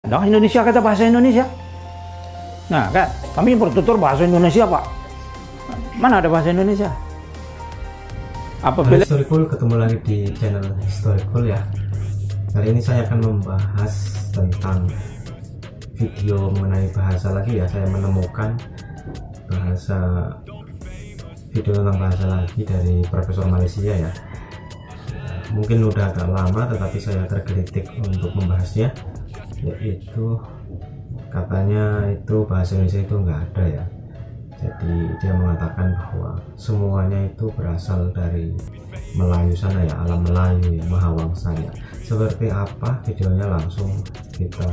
Nah, Indonesia kata bahasa Indonesia. Nah, kan kami bertutur bahasa Indonesia, Pak. Mana ada bahasa Indonesia? Apabila Historical, ketemu lagi di channel Historical ya. Kali ini saya akan membahas tentang video mengenai bahasa lagi ya. Saya menemukan video tentang bahasa lagi dari Profesor Malaysia ya. Mungkin udah agak lama tetapi saya tergelitik untuk membahasnya, yaitu katanya itu bahasa Indonesia itu nggak ada ya. Jadi dia mengatakan bahwa semuanya itu berasal dari Melayu sana ya, alam Melayu ya, Mahawangsanya. Seperti apa videonya langsung kita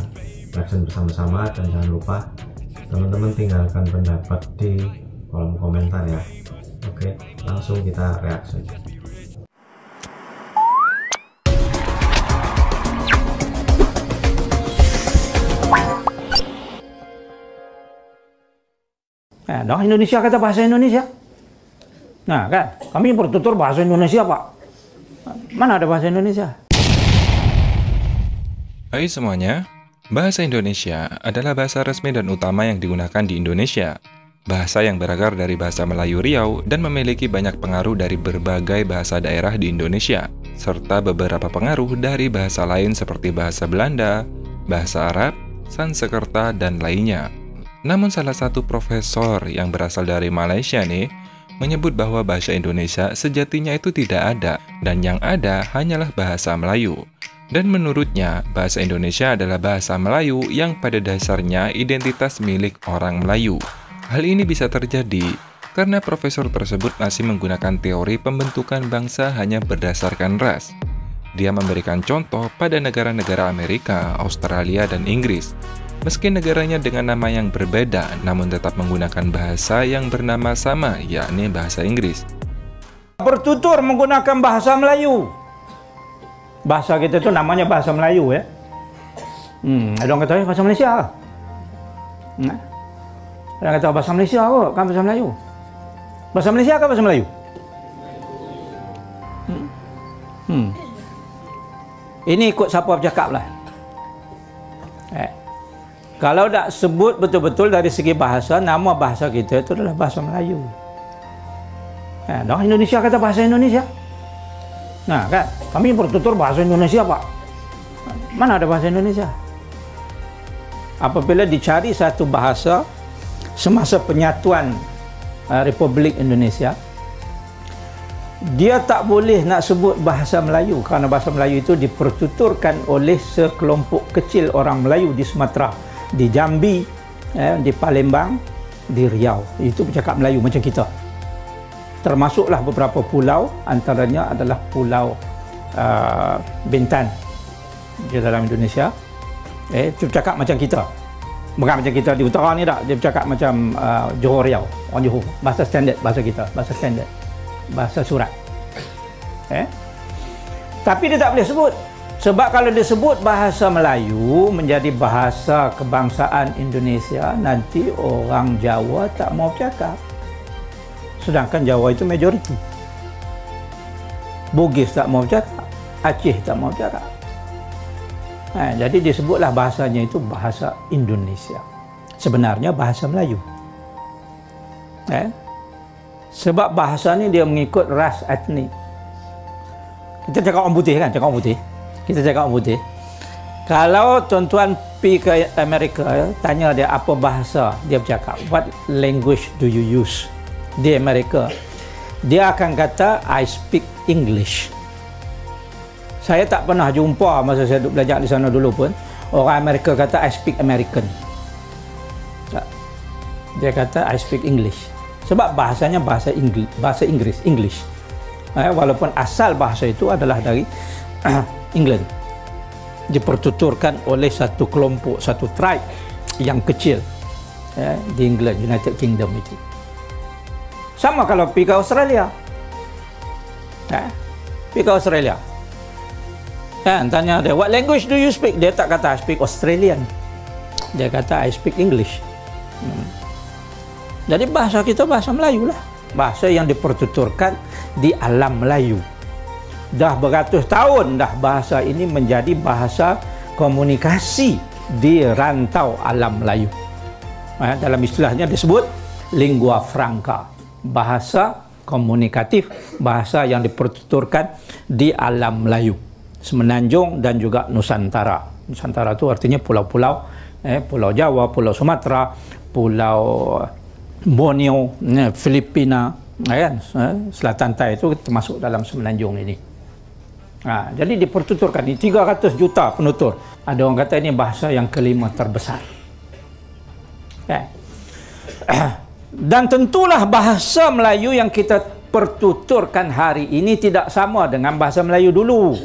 reaction bersama-sama, dan jangan lupa teman-teman tinggalkan pendapat di kolom komentar ya. Oke, langsung kita reaction. Nah, Indonesia kata bahasa Indonesia. Nah, kan kami bertutur bahasa Indonesia, Pak. Mana ada bahasa Indonesia? Hai semuanya, bahasa Indonesia adalah bahasa resmi dan utama yang digunakan di Indonesia. Bahasa yang berakar dari bahasa Melayu Riau dan memiliki banyak pengaruh dari berbagai bahasa daerah di Indonesia, serta beberapa pengaruh dari bahasa lain seperti bahasa Belanda, bahasa Arab, Sanskerta, dan lainnya. Namun salah satu profesor yang berasal dari Malaysia nih menyebut bahwa bahasa Indonesia sejatinya itu tidak ada, dan yang ada hanyalah bahasa Melayu. Dan menurutnya, bahasa Indonesia adalah bahasa Melayu yang pada dasarnya identitas milik orang Melayu. Hal ini bisa terjadi karena profesor tersebut masih menggunakan teori pembentukan bangsa hanya berdasarkan ras. Dia memberikan contoh pada negara-negara Amerika, Australia, dan Inggris. Meski negaranya dengan nama yang berbeda, namun tetap menggunakan bahasa yang bernama sama, yakni bahasa Inggris. Bertutur menggunakan bahasa Melayu. Bahasa kita itu namanya bahasa Melayu ya. Ada orang kata bahasa Malaysia. Ada orang kata bahasa Malaysia kok, kan bahasa Melayu. Bahasa Malaysia kan bahasa Melayu? Ini ikut siapa bercakap lah. Kalau tak sebut betul-betul dari segi bahasa, nama bahasa kita itu adalah bahasa Melayu. Nah, Indonesia kata bahasa Indonesia. Nah, kan kami bertutur bahasa Indonesia, Pak. Mana ada bahasa Indonesia? Apabila dicari satu bahasa semasa penyatuan Republik Indonesia, dia tak boleh nak sebut bahasa Melayu kerana bahasa Melayu itu dipertuturkan oleh sekelompok kecil orang Melayu di Sumatera, di Jambi, di Palembang, di Riau. Itu bercakap Melayu macam kita. Termasuklah beberapa pulau, antaranya adalah Pulau Bintan di dalam Indonesia. Itu bercakap macam kita. Bukan macam kita di utara ni tak. Dia bercakap macam Johor Riau, orang Johor. Bahasa standard bahasa kita, bahasa standard, bahasa surat. Tapi dia tak boleh sebut. Sebab kalau disebut bahasa Melayu menjadi bahasa kebangsaan Indonesia, nanti orang Jawa tak mau bercakap. Sedangkan Jawa itu majoriti. Bugis tak mau bercakap, Aceh tak mau bercakap. Jadi disebutlah bahasanya itu bahasa Indonesia. Sebenarnya bahasa Melayu. Sebab bahasa ni dia mengikut ras etnik. Kita cakap orang putih kan, cakap orang putih. Kita cakap orang putih. Kalau tuan-tuan pergi ke Amerika, tanya dia apa bahasa dia bercakap, what language do you use di Amerika, dia akan kata I speak English. Saya tak pernah jumpa masa saya duduk belajar di sana dulu pun orang Amerika kata I speak American. Dia kata I speak English. Sebab bahasanya bahasa Inggris, English. Walaupun asal bahasa itu adalah dari England, dipertuturkan oleh satu kelompok, satu tribe yang kecil di England, United Kingdom itu. Sama kalau pergi ke Australia. Pergi ke Australia. Tanya dia, what language do you speak? Dia tak kata I speak Australian. Dia kata I speak English. Jadi bahasa kita bahasa Melayu lah. Bahasa yang dipertuturkan di alam Melayu. Dah beratus tahun dah bahasa ini menjadi bahasa komunikasi di rantau alam Melayu. Dalam istilahnya disebut lingua franca, bahasa komunikatif, bahasa yang dipertuturkan di alam Melayu, Semenanjung dan juga Nusantara. Nusantara itu artinya pulau-pulau, Pulau Jawa, Pulau Sumatera, Pulau Borneo, Filipina, Selatan Tai itu termasuk dalam Semenanjung ini. Jadi dipertuturkan di 300 juta penutur. Ada orang kata ini bahasa yang kelima terbesar. Dan tentulah bahasa Melayu yang kita pertuturkan hari ini tidak sama dengan bahasa Melayu dulu.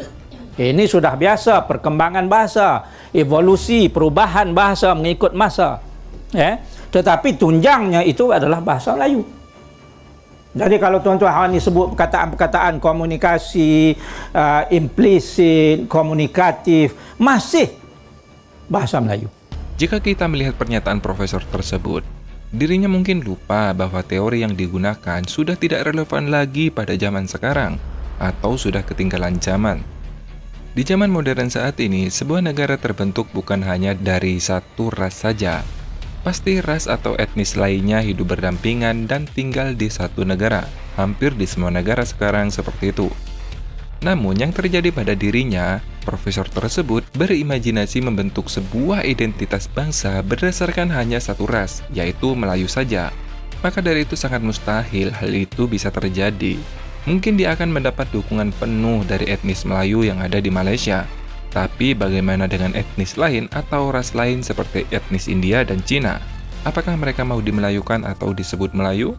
Ini sudah biasa, perkembangan bahasa, evolusi, perubahan bahasa mengikut masa. Tetapi tunjangnya itu adalah bahasa Melayu. Jadi kalau tuan-tuan ini sebut perkataan-perkataan komunikasi, implisit, komunikatif, masih bahasa Melayu. Jika kita melihat pernyataan profesor tersebut, dirinya mungkin lupa bahwa teori yang digunakan sudah tidak relevan lagi pada zaman sekarang, atau sudah ketinggalan zaman. Di zaman modern saat ini, sebuah negara terbentuk bukan hanya dari satu ras saja. Pasti ras atau etnis lainnya hidup berdampingan dan tinggal di satu negara. Hampir di semua negara sekarang seperti itu. Namun yang terjadi pada dirinya, profesor tersebut berimajinasi membentuk sebuah identitas bangsa berdasarkan hanya satu ras, yaitu Melayu saja. Maka dari itu sangat mustahil hal itu bisa terjadi. Mungkin dia akan mendapat dukungan penuh dari etnis Melayu yang ada di Malaysia. Tapi bagaimana dengan etnis lain atau ras lain seperti etnis India dan Cina? Apakah mereka mau dimelayukan atau disebut Melayu?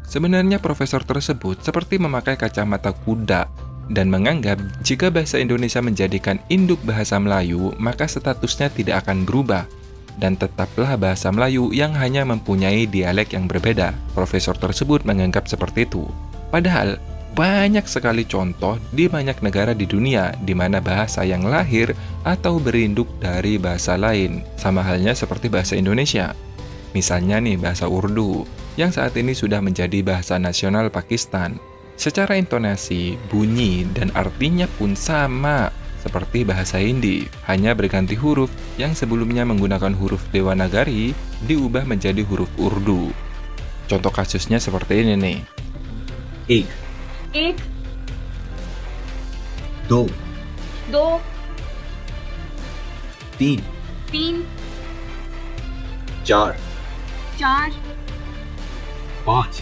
Sebenarnya profesor tersebut seperti memakai kacamata kuda dan menganggap jika bahasa Indonesia menjadikan induk bahasa Melayu, maka statusnya tidak akan berubah dan tetaplah bahasa Melayu yang hanya mempunyai dialek yang berbeda. Profesor tersebut menganggap seperti itu. Padahal banyak sekali contoh di banyak negara di dunia di mana bahasa yang lahir atau berinduk dari bahasa lain, sama halnya seperti bahasa Indonesia. Misalnya nih bahasa Urdu, yang saat ini sudah menjadi bahasa nasional Pakistan. Secara intonasi, bunyi, dan artinya pun sama seperti bahasa Hindi, hanya berganti huruf yang sebelumnya menggunakan huruf Dewanagari diubah menjadi huruf Urdu. Contoh kasusnya seperti ini nih. एक दो दो तीन तीन चार चार पाँच.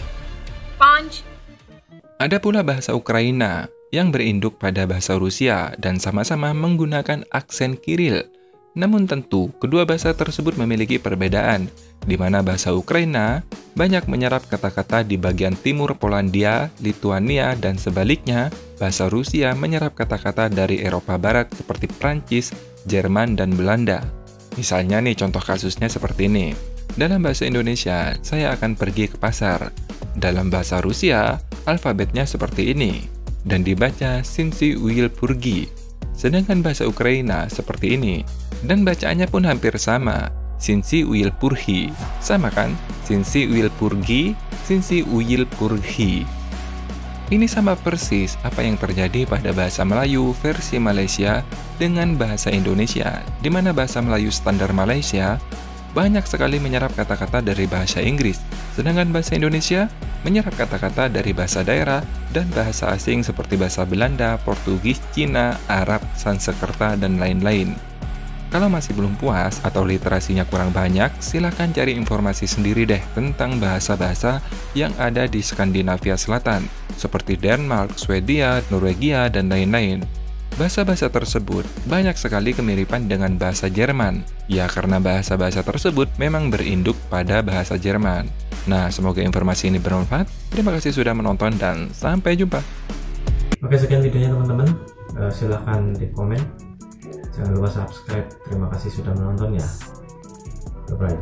पाँच Ada pula bahasa Ukraina yang berinduk pada bahasa Rusia dan sama-sama menggunakan aksen Kiril. Namun tentu, kedua bahasa tersebut memiliki perbedaan, di mana bahasa Ukraina banyak menyerap kata-kata di bagian timur Polandia, Lituania, dan sebaliknya, bahasa Rusia menyerap kata-kata dari Eropa Barat seperti Prancis, Jerman, dan Belanda. Misalnya nih contoh kasusnya seperti ini. Dalam bahasa Indonesia, saya akan pergi ke pasar. Dalam bahasa Rusia, alfabetnya seperti ini, dan dibaca Sinsi Uil Purgi. Sedangkan bahasa Ukraina seperti ini, dan bacaannya pun hampir sama, Sinsi Uil Purhi. Sama kan? Sinsi Uil Purgi, Sinsi Uil Purhi. Ini sama persis apa yang terjadi pada bahasa Melayu versi Malaysia dengan bahasa Indonesia, di mana bahasa Melayu standar Malaysia banyak sekali menyerap kata-kata dari bahasa Inggris, sedangkan bahasa Indonesia menyerap kata-kata dari bahasa daerah dan bahasa asing seperti bahasa Belanda, Portugis, Cina, Arab, Sanskerta, dan lain-lain. Kalau masih belum puas atau literasinya kurang banyak, silakan cari informasi sendiri deh tentang bahasa-bahasa yang ada di Skandinavia Selatan, seperti Denmark, Swedia, Norwegia, dan lain-lain. Bahasa-bahasa tersebut banyak sekali kemiripan dengan bahasa Jerman, ya karena bahasa-bahasa tersebut memang berinduk pada bahasa Jerman. Nah, semoga informasi ini bermanfaat. Terima kasih sudah menonton dan sampai jumpa. Oke, sekian videonya teman-teman. Silahkan di komen. Jangan lupa subscribe. Terima kasih sudah menonton ya. Bye-bye.